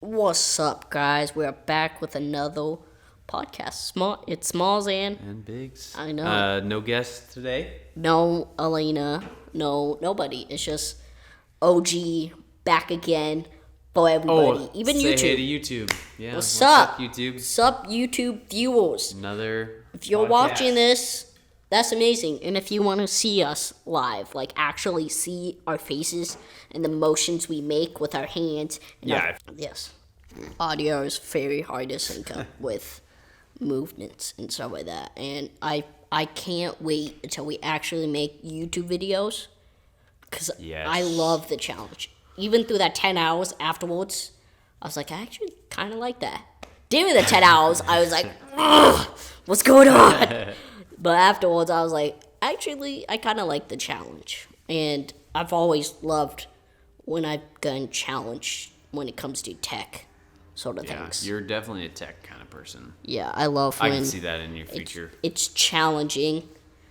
What's up, guys? We're back with another podcast. It's Smalls And Biggs. I know. No guests today. No Elena, no nobody. It's just OG back again for everybody, even say YouTube. Hey to YouTube. Yeah. What's up, YouTube? What's up, YouTube viewers? Another. If you're podcast. watching this, that's amazing. And if you want to see us live, like actually see our faces and the motions we make with our hands. And yes. Audio is very hard to sync up with movements and stuff like that. And I can't wait until we actually make YouTube videos. Because I love the challenge. Even through that 10 hours afterwards, I was like, I actually kind of like that. During the 10 hours, I was like, what's going on? But afterwards, I was like, actually, I kind of like the challenge. And I've always loved when I've gotten challenged when it comes to tech sort of things. You're definitely a tech kind of person. Yeah, I love when I can see that in your future. It's challenging,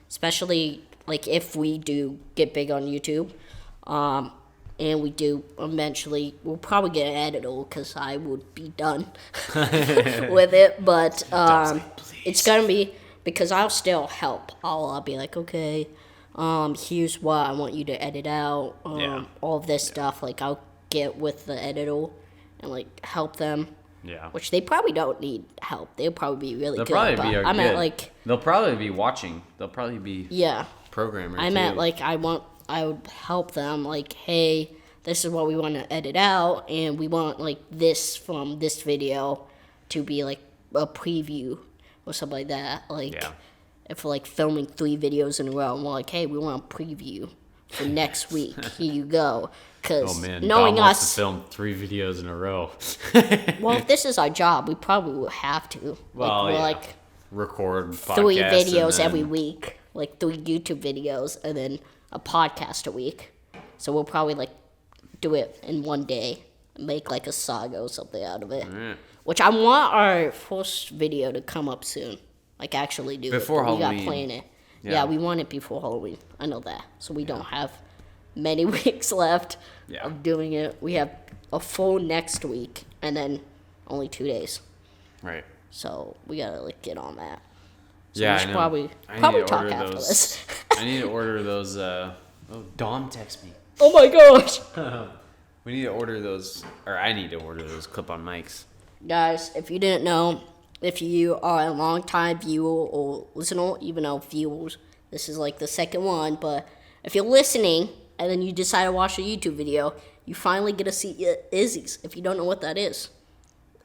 especially like if we do get big on YouTube. And we do eventually, we'll probably get an editor because I would be done with it. But it's going to be, because I'll still help. I'll be like, okay, here's what I want you to edit out. All of this stuff. Like, I'll get with the editor and, like, help them. Yeah. Which they probably don't need help. They'll probably be really They'll good. probably but be I'm good. at, like... They'll probably be watching. They'll probably be programmers, I'm too. at, like, I would help them, like, hey, this is what we want to edit out, and we want, like, this from this video to be, like, a preview or something like that. Like, if we're, like, filming 3 videos in a row, and we're like, hey, we want a preview for next week. Here you go. Because knowing Dom us... wants to film 3 videos in a row. Well, if this is our job, we probably will have to. Well, like, we're, yeah. like, record 3 podcasts videos and every week. Like, 3 YouTube videos, and then a podcast a week. So we'll probably, like, do it in one day, make like a saga or something out of it. Right. Which I want our first video to come up soon. Like actually do before it. Halloween. We got planned it. Yeah, we want it before Halloween. I know that. So we don't have many weeks left of doing it. We have a full next week and then only 2 days. Right. So we gotta like get on that. So yeah, we should I know. probably talk after this. I need to order those. Dom text me. Oh my gosh. We need to order those, or I need to order those clip-on mics. Guys, if you didn't know, if you are a long-time viewer or listener, even though viewers, this is like the second one, but if you're listening and then you decide to watch a YouTube video, you finally get to see Izzy's, if you don't know what that is.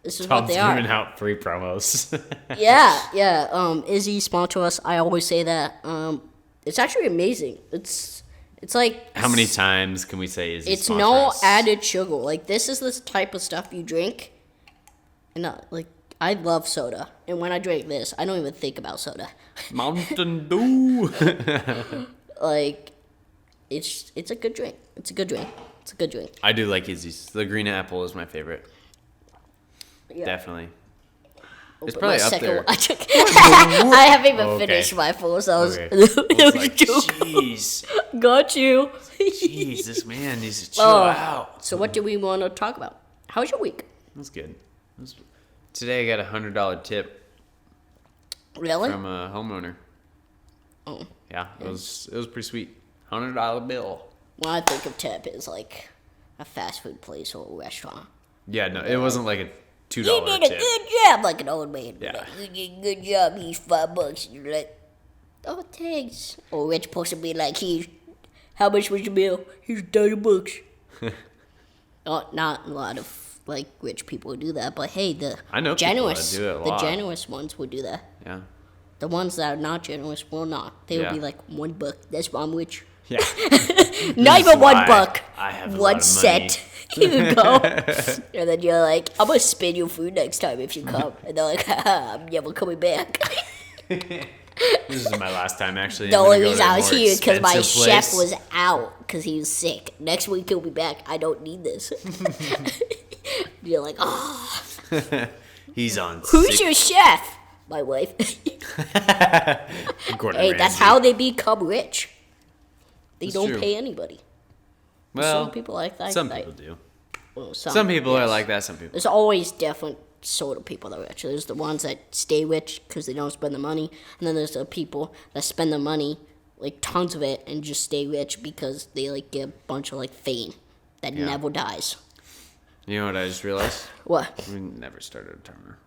This is what they are. Giving out free promos. yeah. Izzy sponsor us. I always say that. It's actually amazing. It's like... How many times can we say Izzy It's sponsor no us? added sugar. Like, this is the type of stuff you drink. And, like, I love soda. And when I drink this, I don't even think about soda. Mountain Dew. Like, it's a good drink. It's a good drink. It's a good drink. I do like Izzy's. The green apple is my favorite. Yeah. Definitely. It's But probably my up second there. one- I haven't even Okay. finished my first. I was, Okay. it was a Like, joke. jeez. Got you. Jeez, this man needs to chill out. So what do we want to talk about? How's your week? That's good. Today I got $100 tip Really? from a homeowner. Oh. Yeah, it was pretty sweet. $100 bill. When I think of tip, it's like a fast food place or a restaurant. Yeah, no, it wasn't like a $2 You did a tip. good job, like an old man. Yeah. Like, you did a good job. Here's $5. And you're like, oh, thanks. Or a rich person be like, here's, how much was your bill? Here's $30. Oh, not a lot of like rich people do that, but hey, the I know people that generous, do it a the lot. generous ones would do that. Yeah. The ones that are not generous will not. They will be like $1. That's why I'm rich. Yeah. Not This even is why $1. I have a 1 lot of cent. Here you go. And then you're like, I'm gonna spin your food next time if you come. And they're like, haha, I'm never coming back. This is my last time actually. The I'm gonna only go reason to a I was more here because my expensive chef place. was out because he was sick. Next week he'll be back. I don't need this. You're like, oh, He's on. who's your chef? My wife. Gordon Hey, that's Ramsay. how they become rich. They That's don't true. pay anybody. Well, Some people like that. some people do. Well, some people are yes. like that. Some people. There's always different sort of people that are rich. There's the ones that stay rich because they don't spend the money, and then there's the people that spend the money, like tons of it, and just stay rich because they like get a bunch of like fame that never dies. You know what I just realized? What? We never started a timer.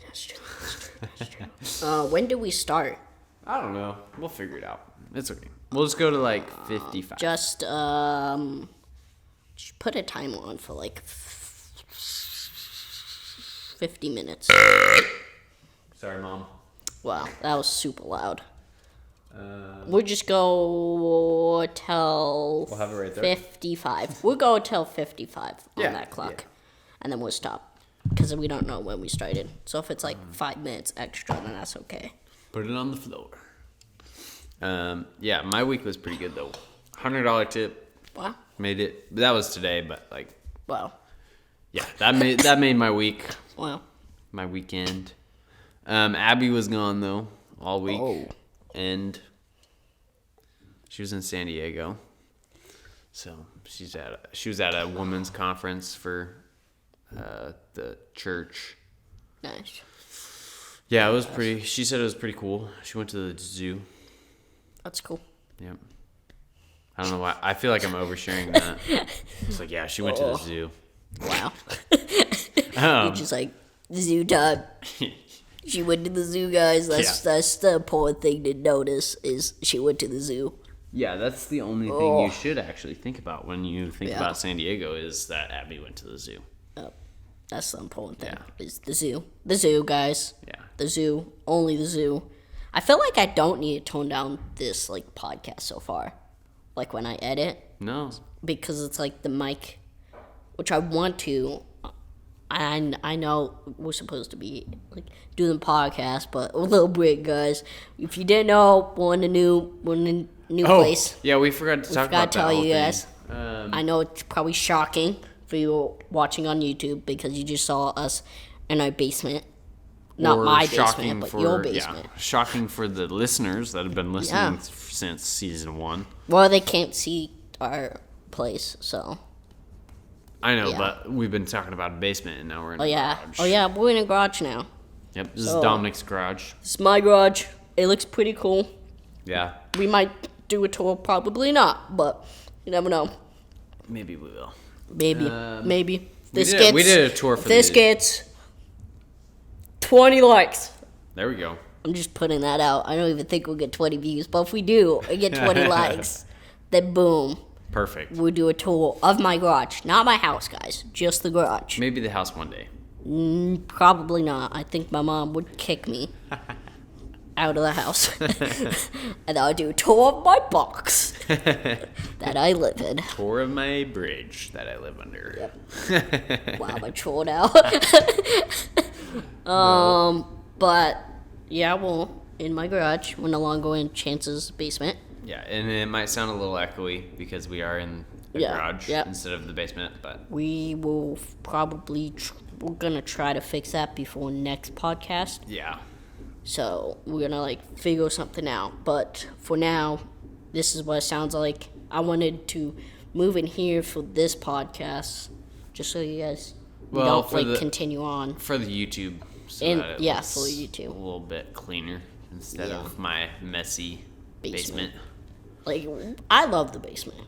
That's true. When did we start? I don't know. We'll figure it out. It's okay. We'll just go to like 55. Just put a timer on for like 50 minutes. Sorry, Mom. Wow, that was super loud. We'll just go till We'll have it right there. 55. We'll go till 55 on Yeah, that clock. yeah. And then we'll stop. Because we don't know when we started. So if it's like 5 minutes extra, then that's okay. Put it on the floor. Yeah, my week was pretty good though. $100 tip. Wow. Made it. That was today, but like, Wow. yeah, that made my week. Wow. My weekend. Abby was gone though all week. Oh. And she was in San Diego. So she was at a women's conference for the church. Nice. Yeah, it was pretty. She said it was pretty cool. She went to the zoo. That's cool. Yep. I don't know why. I feel like I'm oversharing that. It's like, yeah, she went to the zoo. Wow. You're just like, zoo time. She went to the zoo, guys. That's the important thing to notice is she went to the zoo. Yeah, that's the only thing you should actually think about when you think Yeah. about San Diego is that Abby went to the zoo. That's the important thing. Yeah. Is the zoo. The zoo, guys. Yeah. The zoo. Only the zoo. I feel like I don't need to tone down this like podcast so far. Like when I edit. No. Because it's like the mic, which I want to. I know we're supposed to be like doing the podcast, but a little break, guys. If you didn't know, we're in a new place. Yeah, we forgot to talk about that tell whole you thing. guys. I know it's probably shocking for you watching on YouTube because you just saw us in our basement. Not Or my shocking basement, but for, your basement. Yeah, shocking for the listeners that have been listening since season 1. Well, they can't see our place, so. I know, Yeah. but we've been talking about a basement, and now we're in a garage. Oh yeah, we're in a garage now. Yep, this is So- Dominic's garage. It's my garage. It looks pretty cool. Yeah, We might do a tour, probably not, but you never know. maybe we will. Maybe. We did a tour for this the- gets 20 likes. There we go. I'm just putting that out. I don't even think we'll get 20 views, but if we do, I get 20 likes, then boom, Perfect. we'll do a tour of my garage. Not my house, guys. Just the garage. Maybe the house one day. Probably not. I think my mom would kick me out of the house. And I'll do a tour of my box that I live in. Tour of my bridge that I live under. Wow, I trolled out. But yeah, well, in my garage, we're no longer in Chance's basement. Yeah, and it might sound a little echoey because we are in the garage instead of the basement, but We will probably we're gonna try to fix that before next podcast. yeah. So we're gonna like figure something out. But for now, this is what it sounds like. I wanted to move in here for this podcast, just so you guys Well, don't for like the- continue on. For the YouTube. So And- that it yeah, looks for YouTube. A little bit cleaner instead Yeah. of my messy basement. Like I love the basement.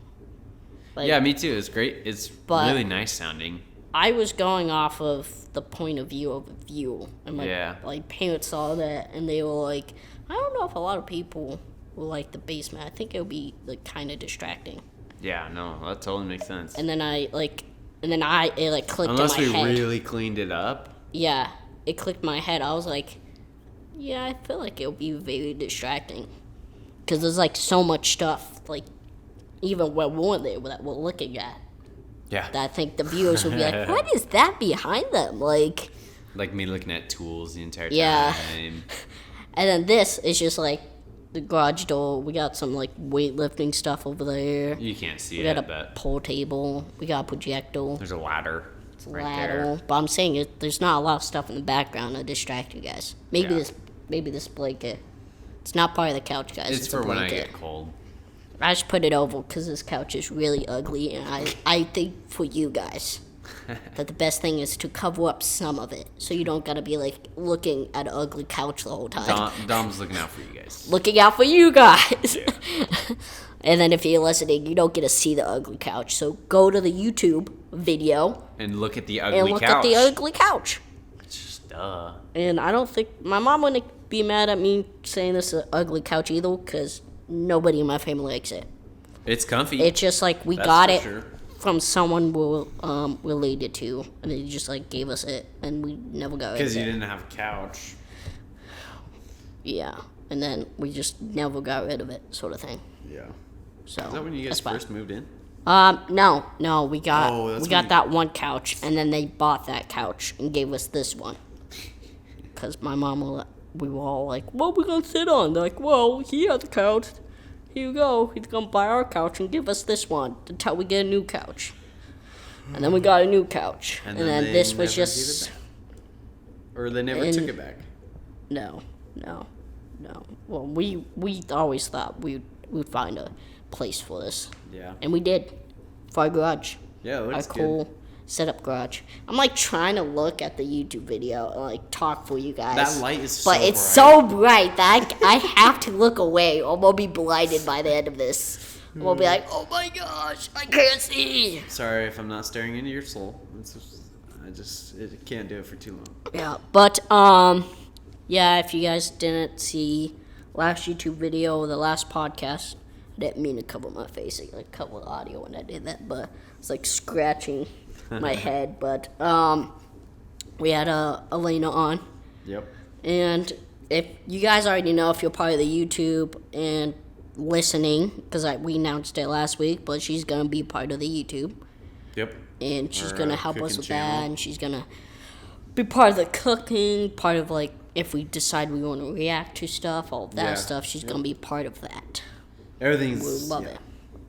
Like, Yeah, me too. It's great. It's But- really nice sounding. I was going off of the point of view of a view, and my parents saw that, and they were like, "I don't know if a lot of people will like the basement. I think it'll be like kind of distracting." Yeah, no, that totally makes sense. And then it clicked Unless in we my head. really cleaned it up. Yeah, it clicked in my head. I was like, "Yeah, I feel like it'll be very distracting," because there's like so much stuff, like even when we're there that we're looking at. Yeah. That I think the viewers will be like, "What is that behind them?" Like. Like me looking at tools the entire Yeah. time. And then this is just like the garage door. We got some like weightlifting stuff over there. You can't see We got it, a but pool table. We got a projector. there's a ladder right Ladder. there. But I'm saying there's not a lot of stuff in the background to distract you guys. Maybe Yeah. this blanket. It's not part of the couch, guys. It's a for when I blanket. get cold. I just put it over because this couch is really ugly, and I think for you guys that the best thing is to cover up some of it, so you don't gotta be like looking at an ugly couch the whole time. Dom's looking out for you guys. Looking out for you guys. Yeah. And then if you're listening, you don't get to see the ugly couch. So go to the YouTube video and look at the ugly couch. It's just And I don't think my mom wouldn't be mad at me saying this is an ugly couch either, because nobody in my family likes it. It's comfy. It's just like we got it from someone we're related to, and they just like gave us it, and we never got it. Because you didn't have a couch. Yeah, and then we just never got rid of it, sort of thing. Yeah. So is that when you guys first moved in? No, we got that one couch, and then they bought that couch and gave us this one. Because my mom, we were all like, what are we going to sit on? They're like, well, he has a couch. Here you go. He's going to buy our couch and give us this one until we get a new couch. And then we got a new couch. And then this was just... Or they never took it back? No. Well, we always thought we'd find a place for this. Yeah. And we did. For our garage. Yeah, it looks good. Our cool setup garage. I'm like trying to look at the YouTube video and like talk for you guys. That light is so bright. But it's so bright that I have to look away or we'll be blinded by the end of this. We'll be like, oh my gosh, I can't see. Sorry if I'm not staring into your soul. I can't do it for too long. Yeah, but yeah, if you guys didn't see last YouTube video or the last podcast, I didn't mean to cover my face, like cover the audio when I did that, but it's like scratching my head. But we had Elena on. Yep. And if you guys already know, if you're part of the YouTube and listening, because we announced it last week, but she's gonna be part of the YouTube. Yep. And she's gonna help us with that, and she's gonna be part of the cooking, part of like if we decide we want to react to stuff, all of that stuff. She's gonna be part of that. Everything's. We love it.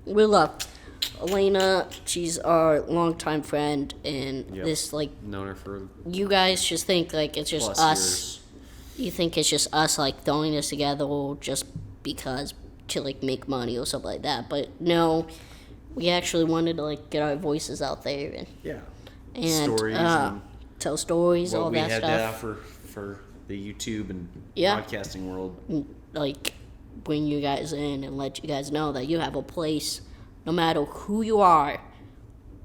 We love Elena. She's our longtime friend, and this like known her for. You guys just think like it's just us. Years. You think it's just us like throwing this together just because to like make money or something like that, but no. We actually wanted to like get our voices out there and stories tell stories, all that stuff. What we had to offer for the YouTube and podcasting world. Like bring you guys in and let you guys know that you have a place, no matter who you are,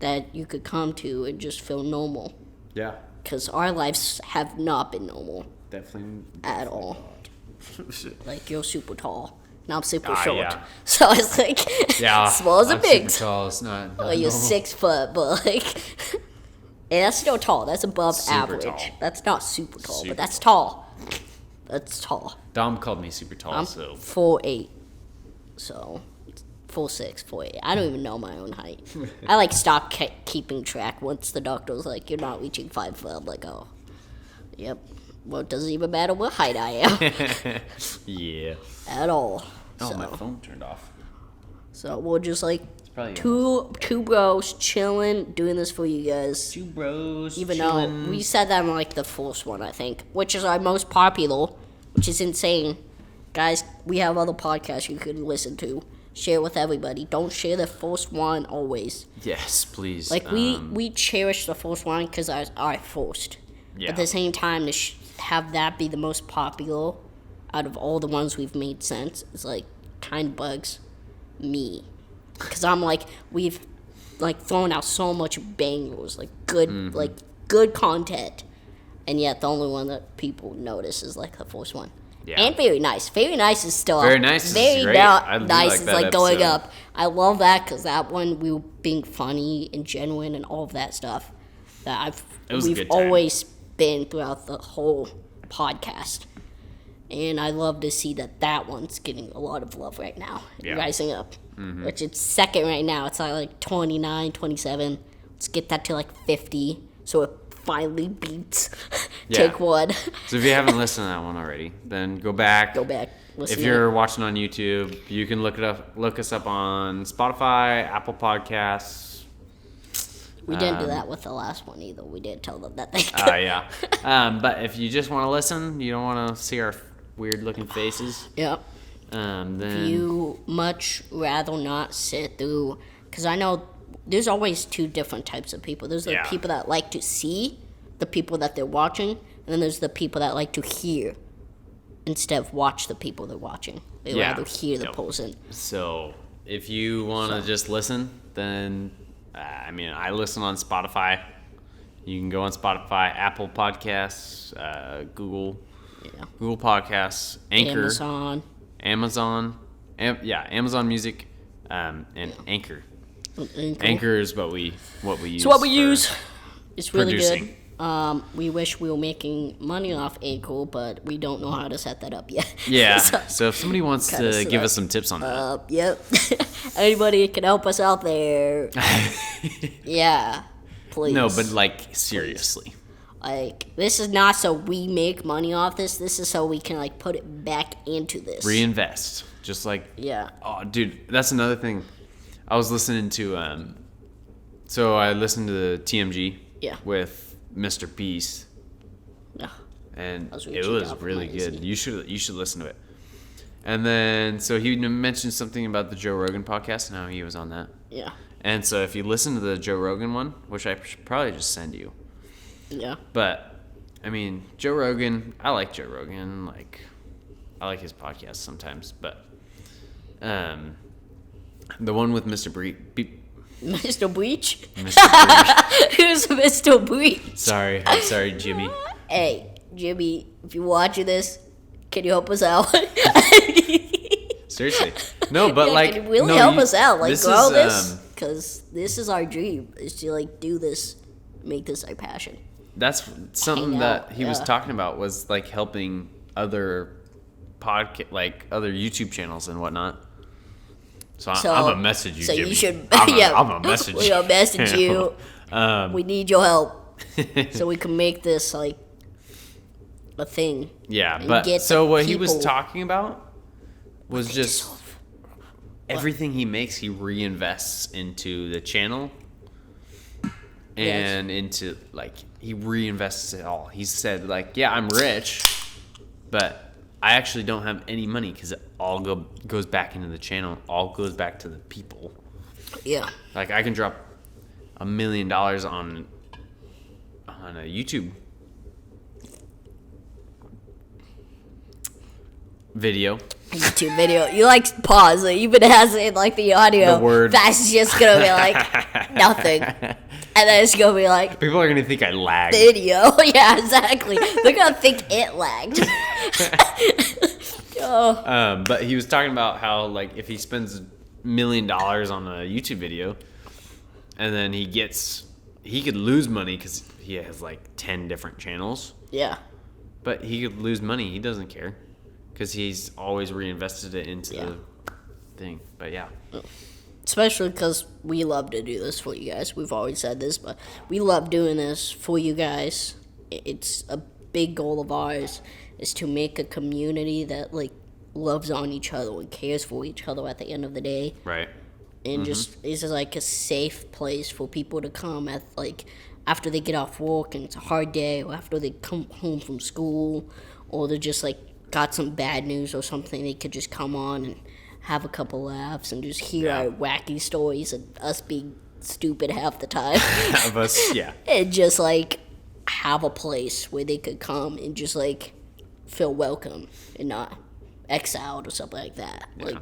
that you could come to and just feel normal. Yeah. Because our lives have not been normal. Definitely at all. Like you're super tall. Now I'm super short. Yeah. So it's like small as a big. Super tall. It's not well, you're 6 foot, but like and that's still tall. That's above super average. Tall. That's not super tall, but that's tall. That's tall. Dom called me super tall, I'm so 4'8". So 4'6", 4'8". I don't even know my own height. I like stopped keeping track once the doctor was like, "You're not reaching 5 foot." I'm like, "Oh, yep." Well, it doesn't even matter what height I am. Yeah. At all. Oh, so, my phone turned off. So we're just like two bros chilling, doing this for you guys. Two bros even chilling. Though we said that in like the first one, I think, which is our most popular, which is insane. Guys, we have other podcasts you could listen to. Share with everybody. Don't share the first one always. Yes, please. Like we cherish the first one because it's our first. Yeah. At the same time, to have that be the most popular out of all the ones we've made since, it's like kind of bugs me. Because I'm like, we've like thrown out so much bangers, like good content. And yet the only one that people notice is like the first one. Yeah. And Very Nice. Very Nice is still Very Nice Very is great. Nice is like going up. I love that because that one we were being funny and genuine and all of that stuff that we've always been throughout the whole podcast. And I love to see that one's getting a lot of love right now. Yeah. Rising up. Mm-hmm. Which it's second right now. It's like 29, 27. Let's get that to like 50 so it finally beats Take One. So if you haven't listened to that one already, then go back. If you're watching on YouTube, you can look us up on Spotify, Apple Podcasts. We didn't do that with the last one either. We didn't tell them that they could. Yeah. But if you just want to listen, you don't want to see our weird looking faces. Yep. Then you much rather not sit through, because I know there's always two different types of people. There's the people that like to see the people that they're watching, and then there's the people that like to hear instead of watch the people they're watching. They rather hear the person. So if you want to just listen, then I listen on Spotify. You can go on Spotify, Apple Podcasts, Google Podcasts, Anchor, Amazon, Amazon Music, and Anchor. Anchor is what we use. It's what we use. It's really producing. good. We wish we were making money off Anchor, but we don't know how to set that up yet. Yeah. so if somebody wants to give us some tips on that. Yep. Anybody can help us out there. Yeah. Please. No, but like seriously. Like, this is not so we make money off this. This is so we can like put it back into this. Reinvest. Just like Oh, dude, that's another thing. I was listening to so I listened to TMG with Mr. Peace. Yeah. And it was really good. You should listen to it. And then so he mentioned something about the Joe Rogan podcast and how he was on that. Yeah. And so if you listen to the Joe Rogan one, which I should probably just send you. Yeah. But I mean, Joe Rogan, I like Joe Rogan, like I like his podcast sometimes, but the one with Mr. Mr. Breach? Mr. Breach. Who's Mr. Breach? I'm sorry, Jimmy. Hey, Jimmy, if you're watching this, can you help us out? Seriously. No, but like... Can you really help us out? Like, grow this? Because this is our dream, is to, like, do this, make this our passion. That's something that he was talking about, was, like, helping other other YouTube channels and whatnot. So I'm gonna message you, Jimmy. You should... I'm gonna message you. We're gonna message you. We need your help. So we can make this, like, a thing. Yeah, but so what he was talking about was just everything he makes, he reinvests into the channel and into, like, he reinvests it all. He said, like, yeah, I'm rich, but I actually don't have any money because it all goes back into the channel, all goes back to the people. Yeah. Like, I can drop $1 million on a YouTube video. YouTube video. You like pause it, even has it like the audio. The word. That's just gonna be like nothing. And then it's gonna be like people are gonna think I lagged. Video. Yeah, exactly. They're gonna think it lagged. But he was talking about how, like, if he spends $1 million on a YouTube video and then he could lose money because he has like 10 different channels. Yeah. But he could lose money. He doesn't care because he's always reinvested it into the thing. But yeah. Especially because we love to do this for you guys. We've always said this, but we love doing this for you guys. It's a big goal of ours is to make a community that, like, loves on each other and cares for each other at the end of the day. Right. And just is like a safe place for people to come at, like, after they get off work and it's a hard day, or after they come home from school, or they're just, like, got some bad news or something. They could just come on and have a couple laughs and just hear our wacky stories and us being stupid half the time. Have us, yeah. And just, like, have a place where they could come and just, like, feel welcome and not exiled or something like that. Yeah. Like,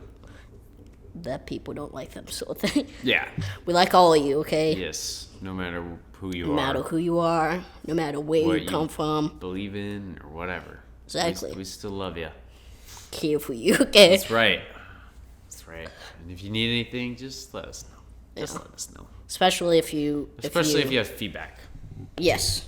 that people don't like them sort of thing. Yeah. We like all of you, okay? Yes. No matter who you are. No matter who you are. No matter where you come from. Believe in or whatever. Exactly. We still love you. Care for you, okay? That's right. That's right. And if you need anything, just let us know. Just let us know. Especially if you have feedback. Yes.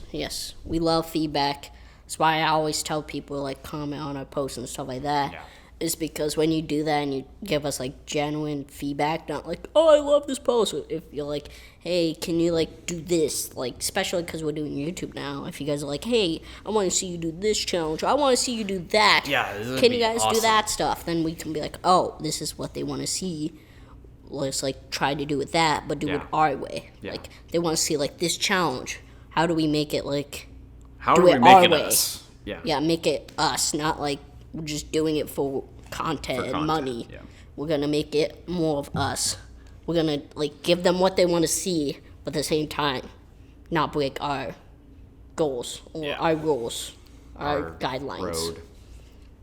We love feedback. That's why I always tell people, like, comment on our posts and stuff like that. Yeah. Is because when you do that and you give us, like, genuine feedback, not like, oh, I love this post. If you're like, hey, can you, like, do this? Like, especially because we're doing YouTube now. If you guys are like, hey, I want to see you do this challenge, or I want to see you do that. Yeah, can you guys do that stuff? Then we can be like, oh, this is what they want to see. Let's, like, try to do it that, but do it our way. Yeah. Like, they want to see, like, this challenge. How do we make it, like, how do we make it us? Yeah, make it us, not, like, we're just doing it for content and money. Yeah. We're gonna make it more of us. We're gonna like give them what they want to see, but at the same time, not break our goals or our rules, our guidelines. Road.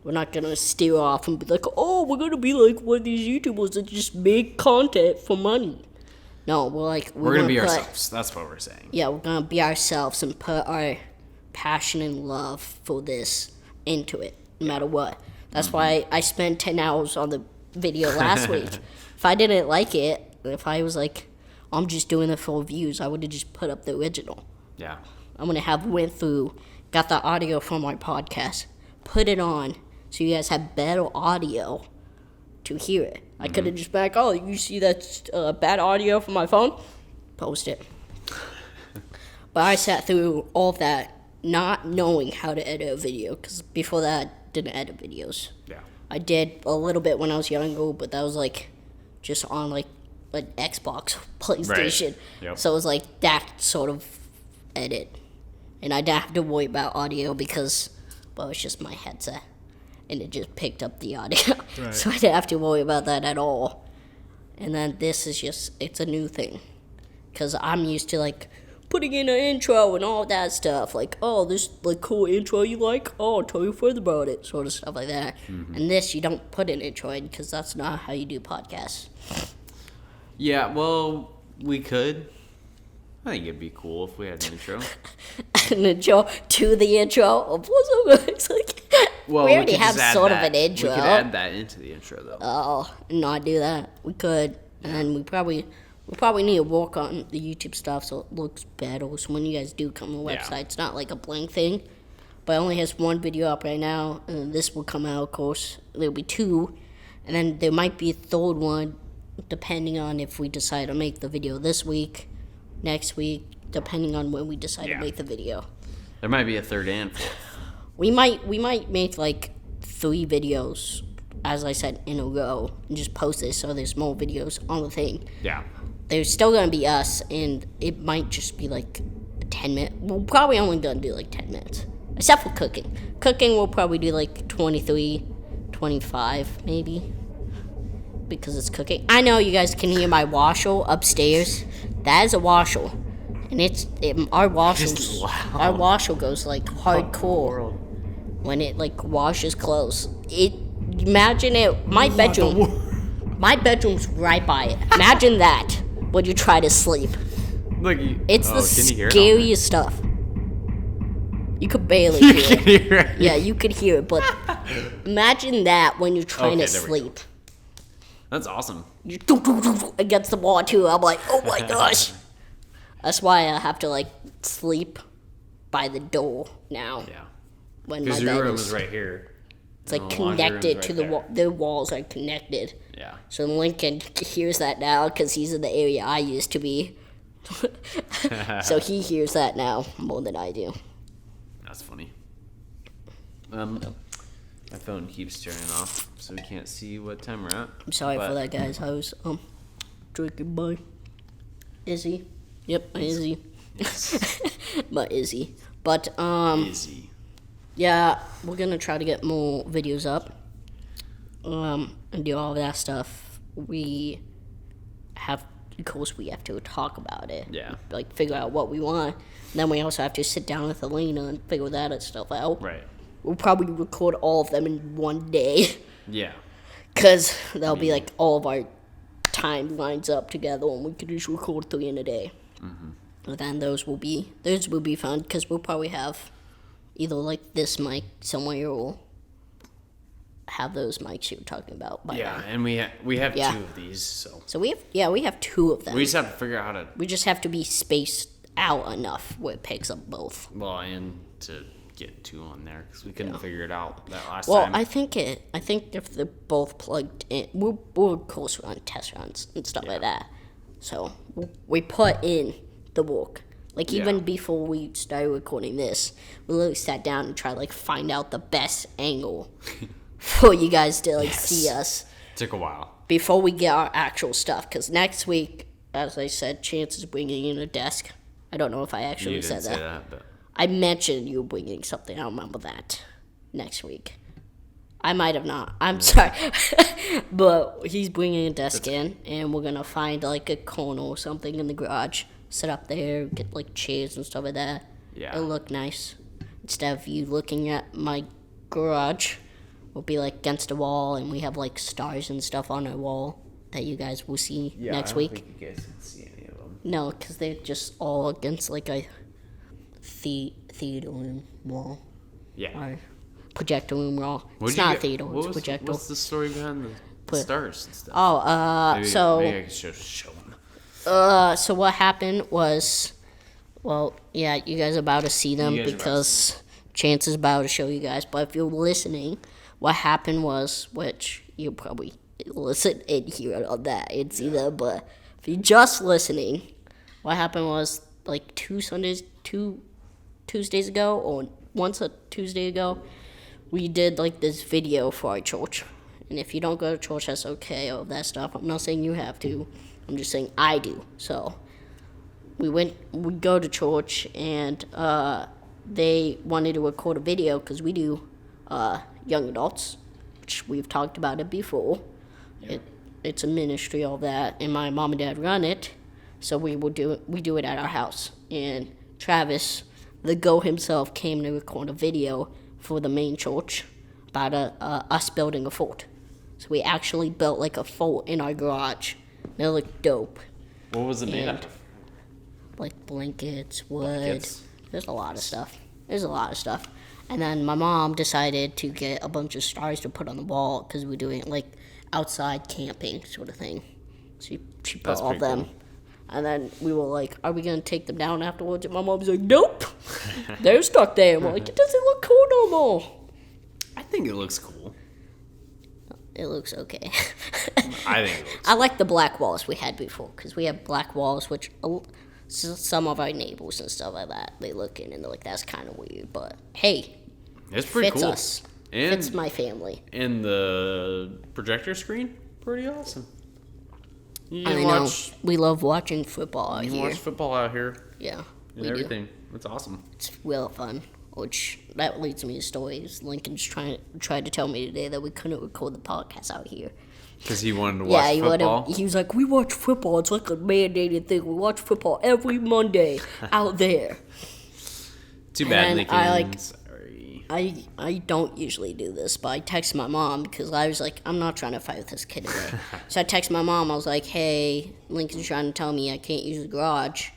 We're not gonna steer off and be like, oh, we're gonna be like one of these YouTubers that just make content for money. No, we're gonna be ourselves. That's what we're saying. Yeah, we're gonna be ourselves and put our passion and love for this into it, no matter what. That's why I spent 10 hours on the video last week. If I didn't like it, if I was like, I'm just doing it for views, I would have just put up the original. Yeah. I'm gonna have went through, got the audio from our podcast, put it on, so you guys have better audio to hear it. I could have just been like, oh, you see that bad audio from my phone? Post it. But I sat through all of that not knowing how to edit a video, because before that, I didn't edit videos. Yeah. I did a little bit when I was younger, but that was like just on like an Xbox, PlayStation. Right. Yep. So it was like that sort of edit. And I didn't have to worry about audio because, well, it's just my headset. And it just picked up the audio. Right. So I didn't have to worry about that at all. And then this is just, it's a new thing. Because I'm used to, like, putting in an intro and all that stuff. Like, oh, this, like, cool intro you like? Oh, I'll tell you further about it. Sort of stuff like that. Mm-hmm. And this, you don't put an intro in because that's not how you do podcasts. Yeah, well, we could. I think it'd be cool if we had an intro. An intro to the intro of what's up? It's like, well, we already have sort of an intro. We could add that into the intro, though. Oh, not do that. We could, and we probably need to work on the YouTube stuff so it looks better. So when you guys do come to the website, it's not like a blank thing. But it only has one video up right now, and this will come out, of course. There'll be 2, and then there might be a 3rd one, depending on if we decide to make the video this week, next week, depending on when we decide to make the video. There might be a 3rd and 4th. We might make like 3 videos, as I said, in a row, and just post this so there's more videos on the thing. Yeah. There's still gonna be us, and it might just be like 10 minutes. We're probably only gonna do like 10 minutes, except for cooking. Cooking we'll probably do like 23, 25 maybe, because it's cooking. I know you guys can hear my washer upstairs. That is a washer. And our washer goes like hardcore when it like washes clothes. Imagine it. My bedroom's right by it. Imagine that when you try to sleep. Look, it's the scariest stuff. You could barely hear it. Yeah, you could hear it, but imagine that when you're trying to sleep. That's awesome. You against the wall too. I'm like, oh my gosh. That's why I have to like sleep by the door now. Yeah. Because your room is right here. It's like connected to the wall. The walls are connected. Yeah. So Lincoln hears that now because he's in the area I used to be. So he hears that now more than I do. That's funny. My phone keeps turning off, so we can't see what time we're at. I'm sorry for that, guys. I was drinking by Izzy. Yep, Izzy. Yes. But Izzy. But Izzy. Yeah, we're gonna try to get more videos up. And do all of that stuff. Of course, we have to talk about it. Yeah. Like figure out what we want. And then we also have to sit down with Elena and figure that stuff out. Right. We'll probably record all of them in one day. Yeah. Because that'll be like all of our time lines up together and we can just record 3 in a day. Mm-hmm. And then those will be fun because we'll probably have either like this mic somewhere or have those mics you were talking about by then. And we have 2 of these. So we have 2 of them. We just have to figure out how to... We just have to be spaced out enough where it picks up both. Well, and to get 2 on there because we couldn't figure it out that last time. Well, I think if they're both plugged in, we'll of course run test runs and stuff like that. So we put in the work. Like even before we started recording this, we literally sat down and tried to like find out the best angle for you guys to like see us. Took a while before we get our actual stuff. Because next week, as I said, Chance is bringing in a desk. I don't know if I actually said that. But I mentioned you bringing something. I don't remember that. Next week. I might have not. I'm sorry. But he's bringing a desk in, and we're going to find, like, a corner or something in the garage. Set up there, get, like, chairs and stuff like that. Yeah. It'll look nice. Instead of you looking at my garage, we'll be, like, against a wall, and we have, like, stars and stuff on our wall that you guys will see next week. I don't think you guys can see any of them. No, because they're just all against, like, a theater room wall. Yeah. Or projector room wall. It's not a theater, it's a projector. What's the story behind the stars and stuff? Oh, Maybe I can show them. So what happened was, well, yeah, you guys are about to see them because Chance is about to show you guys. But if you're listening, what happened was, which you'll probably listen and hear on that and see them, but if you're just listening, what happened was, like, two Tuesdays ago, or once a Tuesday ago, we did, like, this video for our church. And if you don't go to church, that's okay, all that stuff. I'm not saying you have to. I'm just saying I do. So we go to church, and they wanted to record a video because we do young adults, which we've talked about it before. Yeah. It's a ministry, all that, and my mom and dad run it. So we do it at our house. And Travis, the Go himself, came to record a video for the main church about us building a fort. So we actually built, like, a fort in our garage. And it looked dope. What was it made out of? Like blankets, wood. There's a lot of stuff. And then my mom decided to get a bunch of stars to put on the wall because we're doing, like, outside camping sort of thing. So she put all of them. Cool. And then we were like, are we going to take them down afterwards? And my mom's like, nope. They're stuck there. And we're like, it doesn't look cool no more. I think it looks cool. It looks okay. I think it looks I like the black walls we had before, because we have black walls, which some of our neighbors and stuff like that, they look in and they're like, that's kind of weird. But, hey, it's pretty fits cool. Us. And fits my family. And the projector screen, pretty awesome. I know. We love watching football out here. You watch football out here. Yeah. And everything. It's awesome. It's real fun. Which, that leads me to stories. Lincoln's tried to tell me today that we couldn't record the podcast out here. Because he wanted to watch football? He was like, we watch football. It's like a mandated thing. We watch football every Monday out there. Too bad, Lincoln. I don't usually do this, but I texted my mom because I was like, I'm not trying to fight with this kid today. So I texted my mom. I was like, hey, Lincoln's trying to tell me I can't use the garage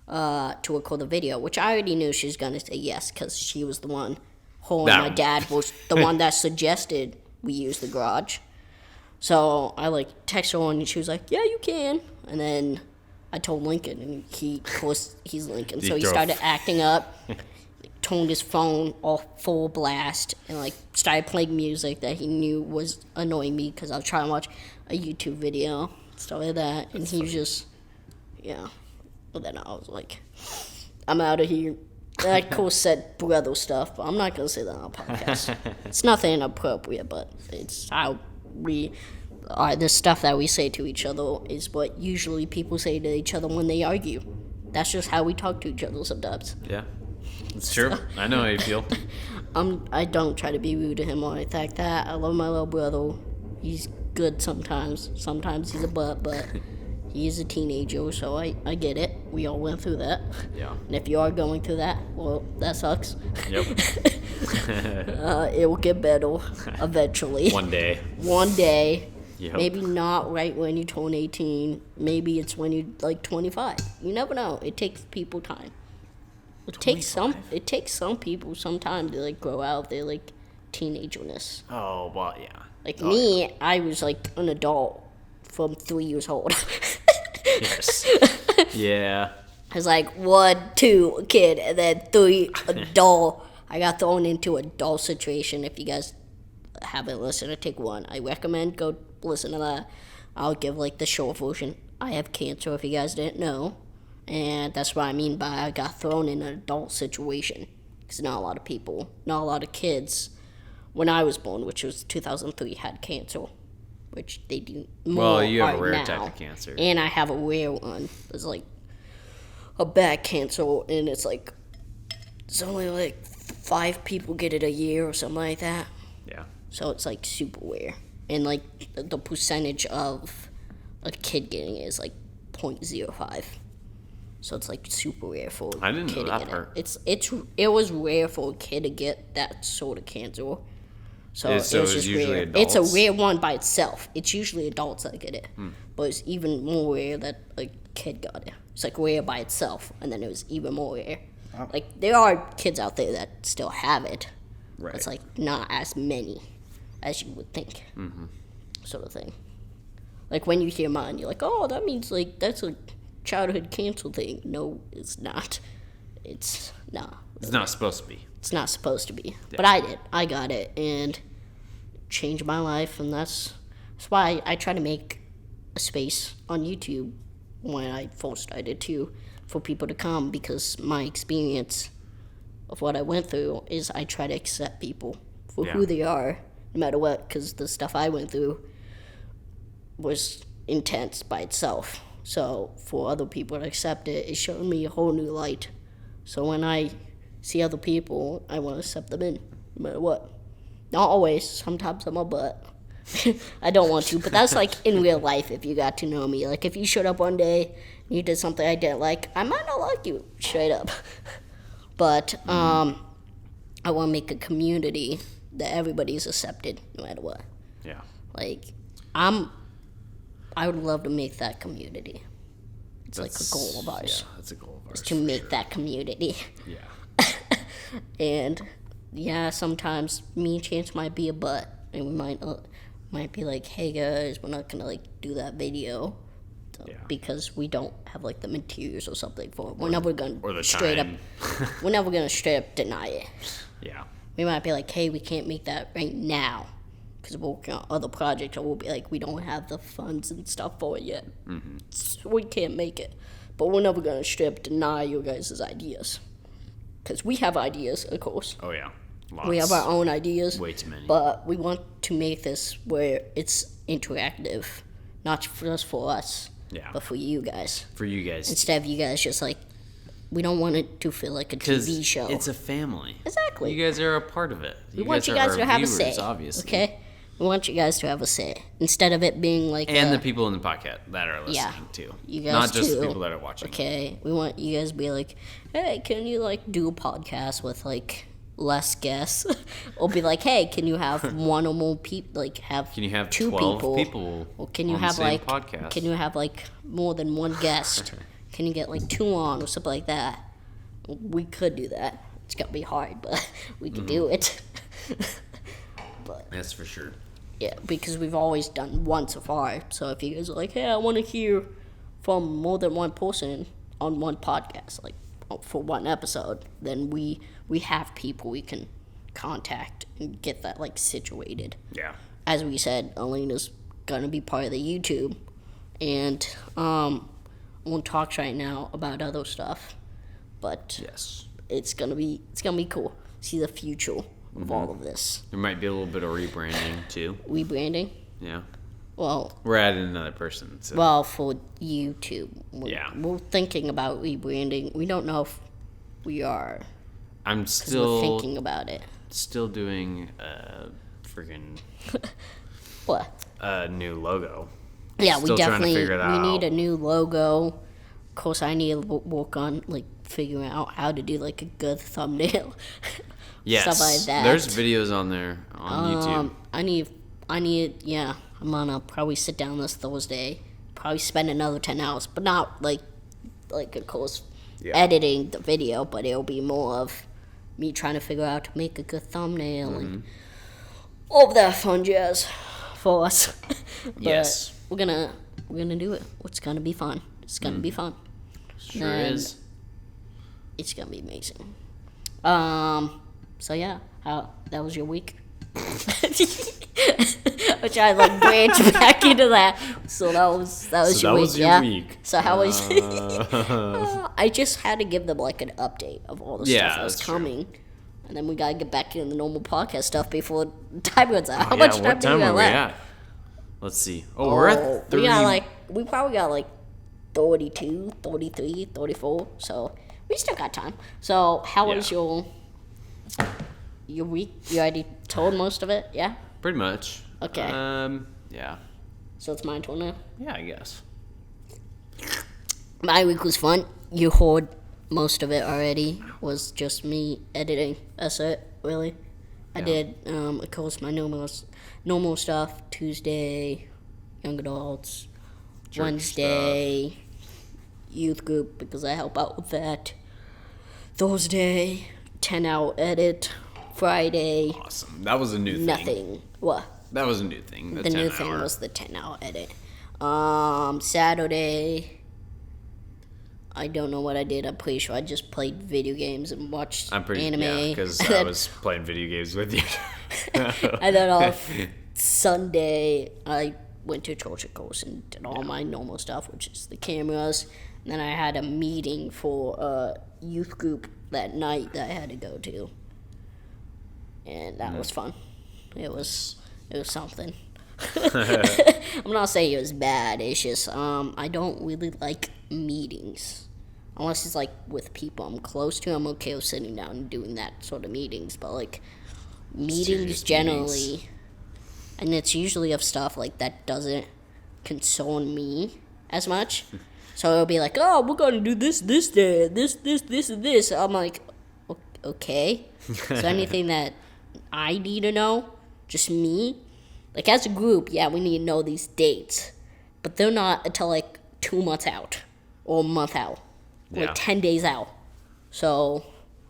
to record the video, which I already knew she was going to say yes because she was the one. My dad was the one that suggested we use the garage. So I, like, texted her and she was like, yeah, you can. And then I told Lincoln, and of course, he's Lincoln. So he started acting up. Toned his phone off full blast and, like, started playing music that he knew was annoying me because I was trying to watch a YouTube video, stuff like that, and he was just, yeah. But then I was like, I'm out of here. And I, of course, said brother stuff, but I'm not going to say that on a podcast. It's nothing inappropriate, but it's how the stuff that we say to each other is what usually people say to each other when they argue. That's just how we talk to each other sometimes. Yeah. It's true. I know how you feel. I don't try to be rude to him or anything like that. I love my little brother. He's good sometimes. Sometimes he's a butt, but he's a teenager, so I get it. We all went through that. Yeah. And if you are going through that, well, that sucks. Yep. It will get better eventually. One day. Yep. Maybe not right when you turn 18. Maybe it's when you're, like, 25. You never know. It takes people time. It takes some people some time to, like, grow out of their, like, teenagerness. Oh, well, yeah. Like me, I was, like, an adult from 3 years old. Yes. Yeah. I was like 1, 2, a kid, and then 3, adult. I got thrown into an adult situation. If you guys haven't listened to Take One, I recommend go listen to that. I'll give, like, the short version. I have cancer, if you guys didn't know. And that's what I mean by I got thrown in an adult situation. Because not a lot of kids, when I was born, which was 2003, had cancer. Which they do more. Well, you have a rare now. type of cancer. And I have a rare one. It's like a bad cancer, and it's like, it's only like 5 people get it a year or something like that. Yeah. So it's like super rare. And like the percentage of a kid getting it is like 0.05. So it's like super rare for a I didn't kid know to that get part. it was rare for a kid to get that sort of cancer. So Yeah, it so was it's just usually rare. adults? It's a rare one by itself. It's usually adults that get it. But it's even more rare that a kid got it. It's like rare by itself, and then it was even more rare. Oh. Like there are kids out there that still have it. Right. But it's like not as many as you would think. Sort of thing. Like when you hear mine, you're like, oh, that means like that's a childhood cancer thing. No, it's not. It's not. It's not supposed to be. It's not supposed to be. Yeah. But I did. I got it and changed my life, and that's why I try to make a space on YouTube when I first started too, for people to come, because my experience of what I went through is I try to accept people for who Yeah. they are, no matter what, because the stuff I went through was intense by itself. So for other people to accept it, it showed me a whole new light. So when I see other people, I want to accept them in, no matter what. Not always. Sometimes I'm a butt. I don't want to, but that's like in real life if you got to know me. Like if you showed up one day and you did something I didn't like, I might not like you, straight up. But I want to make a community that everybody's accepted, no matter what. Yeah. Like I would love to make that community. It's like a goal of ours. Yeah, that's a goal of ours. To make that community. Yeah. And yeah, sometimes me and Chance might be a butt, and we might be like, hey guys, we're not gonna like do that video Yeah. because we don't have like the materials or something for it. We're never gonna Or the straight time. up. We're never gonna straight up deny it. Yeah. We might be like, hey, we can't make that right now because we're working on other projects, or we'll be like, we don't have the funds and stuff for it yet. So we can't make it. But we're never going to straight up deny your guys' ideas. Because we have ideas, of course. Oh yeah. Lots. We have our own ideas. Way too many. But we want to make this where it's interactive. Not just for us, Yeah. but for you guys. For you guys. Instead of you guys just like, we don't want it to feel like a Because TV show. it's a family. Exactly. You guys are a part of it. We want you guys are to our have a viewers, say. obviously. Okay? We want you guys to have a say. Instead of it being like And the people in the podcast that are listening Yeah. too. You guys Not just too. the people that are watching. Okay, we want you guys to be like, hey, can you like do a podcast with like less guests? Or be like, hey, can you have one or more people, like have Can you have two 12 people? people Or can you on the have same like podcast? can you have like more than one guest? Can you get like two on or something like that? We could do that. It's gonna be hard, but we could do it. But That's for sure. yeah, because we've always done one so far. So if you guys are like, hey, I want to hear from more than one person on one podcast, like for one episode, then we have people we can contact and get that like situated. Yeah. As we said, Elena's gonna be part of the YouTube, and I won't talk right now about other stuff, but Yes. it's gonna be cool. See the future of all of this There might be a little bit of rebranding too. rebranding. Yeah. Well, We're adding another person. So. Well, for YouTube, Yeah. we're thinking about rebranding. We don't know if we are, I'm we're still thinking about it. doing freaking What? new logo. Yeah, we Still trying to definitely figure that need a out. new logo. Of course, I need to work on like figuring out how to do like a good thumbnail. Yes. Stuff like that. There's videos on there on YouTube. I need, yeah. I'm gonna probably sit down this Thursday. Probably spend another 10 hours, but not like of course, Yeah. editing the video. But it'll be more of me trying to figure out how to make a good thumbnail Mm-hmm. and all of that fun jazz for us. But Yes. we're gonna do it. It's gonna be fun. It's gonna be fun. Sure and- is. It's gonna be amazing. So yeah, how that was your week? Which I like branch back into that. So that was So your that week, was your yeah. week. So how was? I just had to give them like an update of all the Yeah, stuff that was that's true. coming, and then we gotta get back into the normal podcast stuff before time runs out. How Yeah, much what do we time got are we left? at? Let's see. Oh, we're at 30. We probably got like 32, 33, 34. So we still got time. So how was Yeah. your week? You already told most of it, yeah? Pretty much. Okay. Yeah. So it's my turn now? Yeah, I guess. My week was fun. You heard most of it already. Was just me editing. That's it, really. Yeah. I did, of course, my normal stuff. Tuesday, young adults. Church Wednesday, stuff. Youth group, because I help out with that. Thursday, 10-hour edit. Friday. Awesome. That was a new thing. Nothing. What? That was a new thing. The new thing was the 10-hour edit. Saturday, I don't know what I did. I'm pretty sure I just played video games and watched anime. Yeah, because I was playing video games with you. And then on Sunday, I went to church, of course, and did all my normal stuff, which is the cameras. And then I had a meeting for a youth group that night that I had to go to. And that was fun. It was something. I'm not saying it was bad. It's just I don't really like meetings, unless it's like with people I'm close to. I'm okay with sitting down and doing that sort of meetings, but like meetings generally, and it's usually of stuff like that doesn't concern me as much. So it'll be like, oh, we're gonna do this day, this, and this. I'm like, okay. So anything that I need to know, just me. Like, as a group, yeah, we need to know these dates. But they're not until, like, 2 months out. Or a month out. Or, like, 10 days out. So,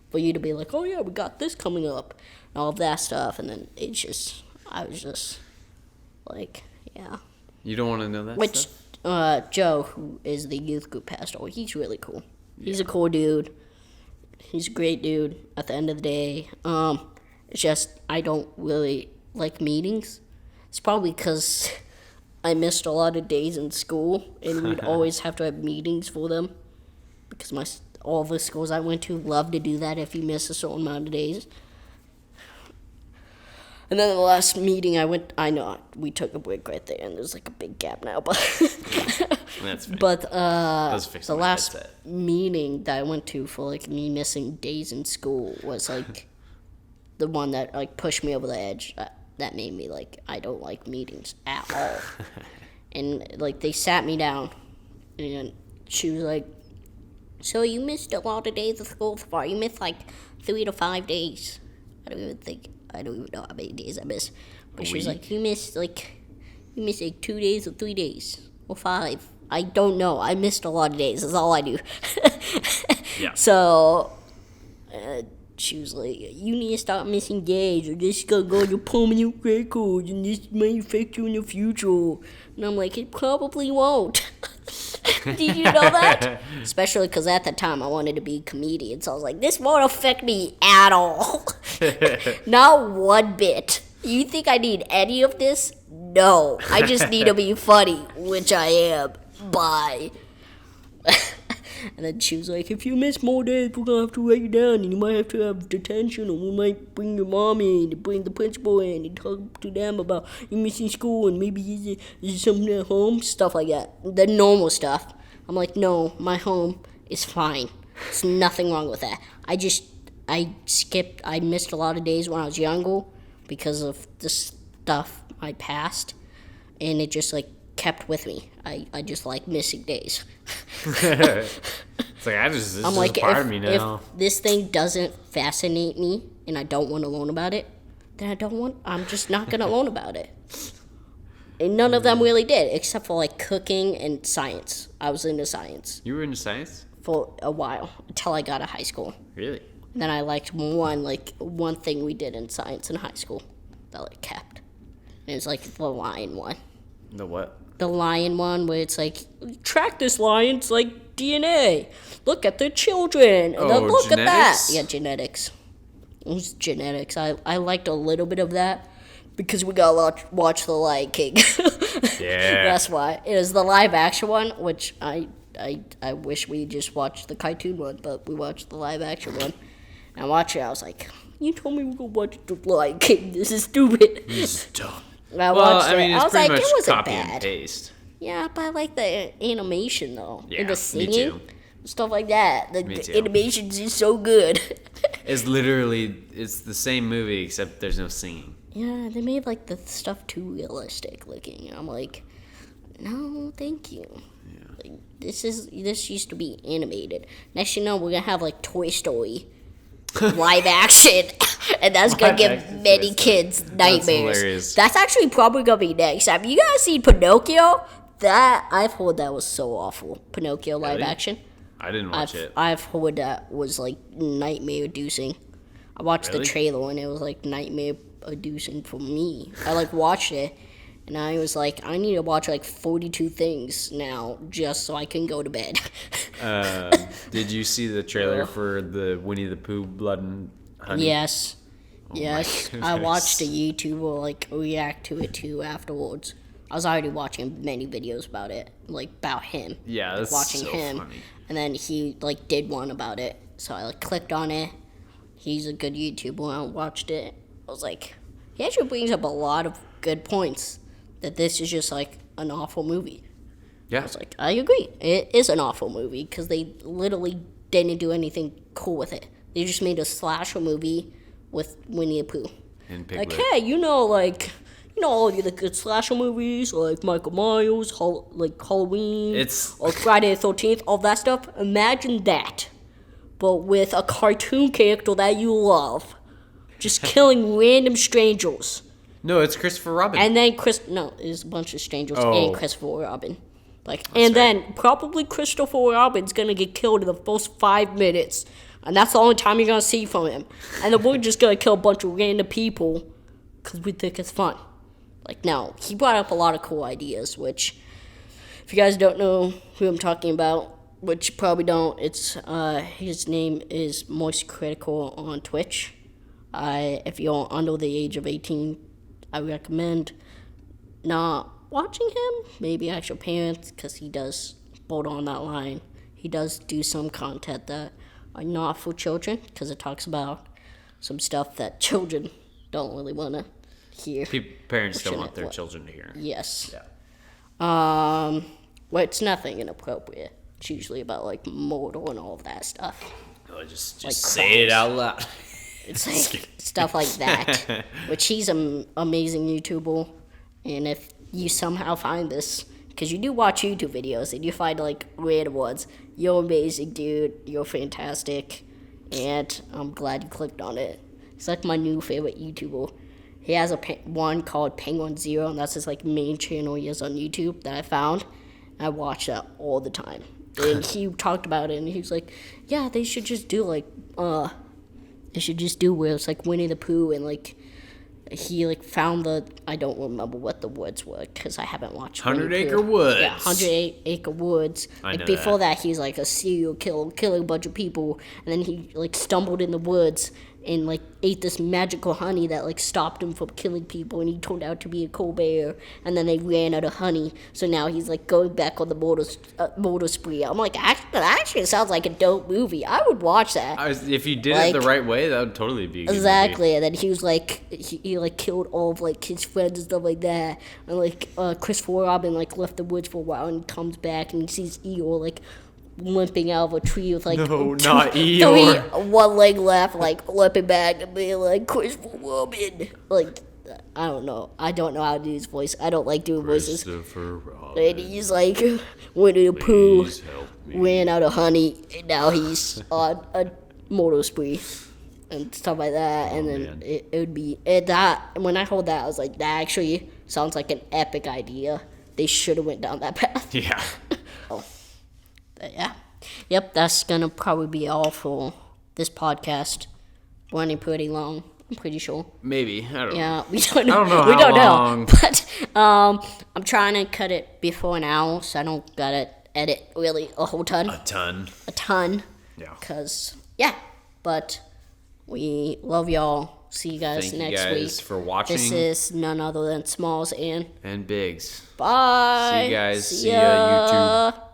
for you to be like, oh, yeah, we got this coming up. And all of that stuff. And then I was just, like, yeah. You don't want to know that stuff? Joe, who is the youth group pastor, he's really cool. Yeah. He's a cool dude. He's a great dude at the end of the day. It's just, I don't really like meetings. It's probably because I missed a lot of days in school, and we'd always have to have meetings for them. Because all the schools I went to love to do that if you miss a certain amount of days. And then the last meeting I know, we took a break right there, and there's like a big gap now, but... That's funny. But the last meeting that I went to for like me missing days in school was like... the one that like pushed me over the edge, that made me like, I don't like meetings at all. And like they sat me down, and she was like, so you missed a lot of days of school so far. You missed like 3 to 5 days. I don't even know how many days I missed. But she was like, you missed like 2 days or 3 days or 5. I don't know. I missed a lot of days. That's all I do. Yeah. So she was like, you need to stop missing days, or this is going to go to permanent records, and this may affect you in the future. And I'm like, it probably won't. Did you know that? Especially because at the time I wanted to be a comedian, so I was like, this won't affect me at all. Not one bit. You think I need any of this? No. I just need to be funny, which I am. Bye. And then she was like, if you miss more days, we're going to have to write you down, and you might have to have detention, or we might bring your mom in, and bring the principal in, and talk to them about you missing school, and maybe is it something at home? Stuff like that. The normal stuff. I'm like, no, my home is fine. There's nothing wrong with that. I missed a lot of days when I was younger because of the stuff I passed, and it just, like, kept with me. I just like missing days. It's like, this is like, part of me now. If this thing doesn't fascinate me and I don't want to learn about it, then I'm just not going to learn about it. And none of them really did, except for like cooking and science. I was into science. You were into science? For a while, until I got to high school. Really? Then I liked one thing we did in science in high school that I kept. And it was like the lion one. The what? The lion one, where it's like, track this lion, it's like DNA. Look at the children. And then look genetics? At that. Yeah, genetics. It was genetics. I liked a little bit of that because we got to watch The Lion King. Yeah. That's why. It was the live action one, which I wish we just watched the cartoon one, but we watched the live action one. And I watched it, I was like, you told me we could watch The Lion King. This is stupid. This is dumb. I watched it. It's I was pretty like, much it wasn't copy bad. And paste. Yeah, but I like the animation though. Yeah, and the me singing. too. Stuff like that. Me The too. animations is so good. It's the same movie except there's no singing. yeah, they made like the stuff too realistic looking. I'm like, no, thank you. Yeah. Like, this used to be animated. Next, we're gonna have like Toy Story live action, and that's gonna give many kids nightmares. That's actually probably gonna be next. Have you guys seen Pinocchio? That I've heard that was so awful. Pinocchio live action. I didn't watch it. I've heard that was like nightmare-inducing. I watched the trailer and it was like nightmare-inducing for me. I like watched it and I was like, I need to watch like 42 things now just so I can go to bed. Did you see the trailer for the Winnie the Pooh Blood and Honey? Yes. Yes. I watched a YouTuber like react to it too afterwards. I was already watching many videos about it, like about him. Yeah, that's watching so him. funny. And then he like did one about it. So I like clicked on it. He's a good YouTuber. I watched it. I was like, he actually brings up a lot of good points. That this is just like an awful movie. Yeah. I was like, I agree. It is an awful movie because they literally didn't do anything cool with it. They just made a slasher movie with Winnie the Pooh. And Piglet. Like, hey, all of the good slasher movies, like Michael Myers, like Halloween, or Friday the 13th, all that stuff. Imagine that, but with a cartoon character that you love, just killing random strangers. No, it's Christopher Robin. And then it's a bunch of strangers and Christopher Robin. Then probably Christopher Robin's gonna get killed in the first 5 minutes, and that's the only time you're gonna see from him. And then we're just gonna kill a bunch of random people because we think it's fun. No, he brought up a lot of cool ideas, which, if you guys don't know who I'm talking about, which you probably don't, it's his name is Moist Critical on Twitch. If you're under the age of 18, I recommend not watching him. Maybe ask your parents, because he does bolt on that line. He does do some content that are not for children, because it talks about some stuff that children don't really want to hear. Parents don't want their children to hear. Yes. Yeah. Well, it's nothing inappropriate. It's usually about murder and all of that stuff. Oh, just say it out loud. It's like stuff like that, which he's an amazing YouTuber. And if you somehow find this, because you do watch YouTube videos and you find random ones, you're amazing, dude. You're fantastic, and I'm glad you clicked on it. He's my new favorite YouTuber. He has one called Penguin Zero, and that's his main channel he has on YouTube that I found. I watch that all the time, and he talked about it, and he was like, "Yeah, they should just do they should just do where it's Winnie the Pooh and he found I don't remember what the woods were because I haven't watched 100 Acre Woods. Yeah, 100 Acre Woods. Before that he's a serial killer, killing a bunch of people, and then he stumbled in the woods and ate this magical honey that stopped him from killing people, and he turned out to be a Colbert, and then they ran out of honey, so now he's going back on the murder spree. I'm that actually sounds like a dope movie. I would watch that. If you did it the right way, that would totally be a good exactly movie. And then he was he killed all of his friends and stuff like that, and Christopher Robin left the woods for a while and comes back and he sees Eeyore limping out of a tree with not Eeyore. One leg left, limping back and being Christopher Robin. I don't know. I don't know how to do his voice. I don't like doing voices. Christopher Robin. And he's Winnie the Pooh ran out of honey, and now he's on a motor spree and stuff like that. And then it would be that. When I heard that, I was that actually sounds like an epic idea. They should have went down that path. Yeah. Yeah. Yep, that's gonna probably be all for this podcast. Running pretty long, I'm pretty sure. Maybe. I don't know. Yeah, we don't know. I don't know we how don't long. know. But I'm trying to cut it before an hour, so I don't gotta edit really a whole ton. A ton. Yeah. Because, but we love y'all. See you guys next week. Thank you guys for watching. This is none other than Smalls and Biggs. Bye. See you guys. See ya, YouTube.